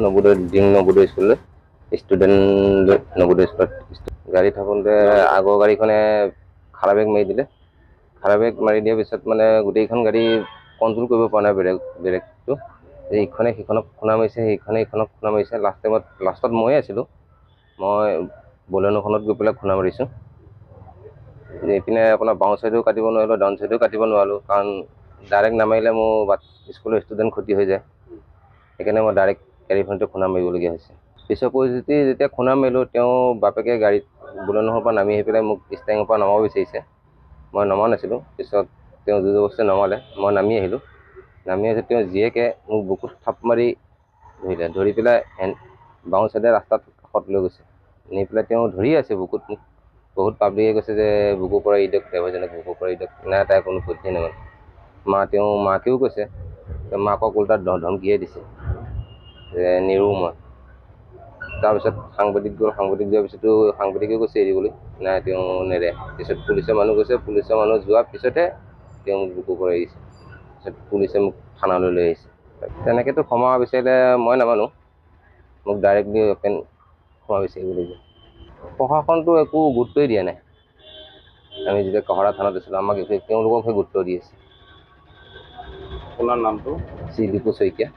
Navodaya Navodaya school student Navodaya স্কুলত গাড়ী থাকোঁতে আগৰ গাড়ীখনে খাৰা ব্ৰেক মাৰি দিলে। খাৰা ব্ৰেক মাৰি দিয়াৰ পিছত মানে গোটেইখন গাড়ী কণ্ট্ৰল কৰিব পৰা নাই ব্ৰেকটো। ইখনে সিখনক খুন্দা মাৰিছে, সেইখনে ইখনক খুন্দা মাৰিছে। লাষ্টত ময়ে আছিলোঁ। মই বলেনোখনত গৈ পেলাই খুন্দা মাৰিছোঁ। এইপিনে আপোনাৰ বাওঁ ছাইডেও কাটিব নোৱাৰিলোঁ, ডাউন ছাইডেও কাটিব নোৱাৰিলোঁ, কাৰণ ডাইৰেক্ট নামাৰিলে মোৰ স্কুলৰ ষ্টুডেণ্ট ক্ষতি হৈ যায়। সেইকাৰণে মই ডাইৰেক্ট গাড়ীখনতে খুন্দা মাৰিবলগীয়া হৈছে। পিছৰ পৰিস্থিতি যেতিয়া খুন্দা মাৰিলোঁ, তেওঁ বাপেকে গাড়ীত বলেনোৰ পৰা নামি আহি পেলাই মোক ষ্টেৰিঙৰ পৰা নমাব বিচাৰিছে। মই নমা নাছিলোঁ। পিছত তেওঁ জোৰ জবৰদস্তি নমালে, মই নামি আহিলোঁ। নামি আহি তেওঁ জীয়েকে মোক বুকুত থাপ মাৰি ধৰিলে। ধৰি পেলাই বাওঁ ছাইডে ৰাস্তাত কাষত লৈ গৈছে। নি পেলাই তেওঁ ধৰি আছে বুকুত মোক। বহুত পাব্লিকে কৈছে যে বুকুৰ পৰা এৰি দিয়ক, ড্ৰাইভাৰজনক বুকুৰ পৰা এৰি দিয়ক। নাই, তাই কোনো পধ্যেই নামানে। মাকেও কৈছে, মাকক ওলোটা ধমকিয়ে দিছে যে নিৰোঁ মই। তাৰপিছত সাংবাদিক গ'ল, সাংবাদিক যোৱাৰ পিছতো সাংবাদিকেও কৈছে এৰিবলৈ, নাই তেওঁ নেৰে। পিছত পুলিচৰ মানুহ গৈছে, পুলিচৰ মানুহ যোৱাৰ পিছতহে তেওঁ মোক বুকুৰ পৰা এৰিছে। পিছত পুলিচে মোক থানালৈ লৈ আহিছে। তেনেকৈতো ক্ষমা বিচাৰিলে মই নামানো, মোক ডাইৰেক্টলি ক্ষমা বিচাৰিব লাগিব। প্ৰশাসনটো একো গুৰুত্বই দিয়া নাই। আমি যেতিয়া কহৰা থানাত আছিলোঁ, আমাক তেওঁলোককহে গুৰুত্ব দি আছে। আপোনাৰ নামটো? শ্ৰী দীপু শইকীয়া।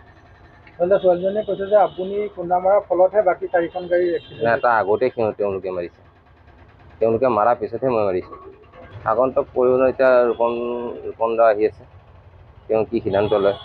ছোৱালীজনীয়ে কৈছে যে আপুনি খুন্দা মৰাৰ ফলতহে বাকী 4খন গাড়ী এক্সিডেণ্ট নাই, তাৰ আগতে তেওঁলোকে মাৰিছে। তেওঁলোকে মাৰাৰ পিছতহে মই মাৰিছোঁ। আগন্তুক পৰিৱৰ্তন এতিয়া ৰূপন দা আহি আছে, তেওঁ কি সিদ্ধান্ত লয়।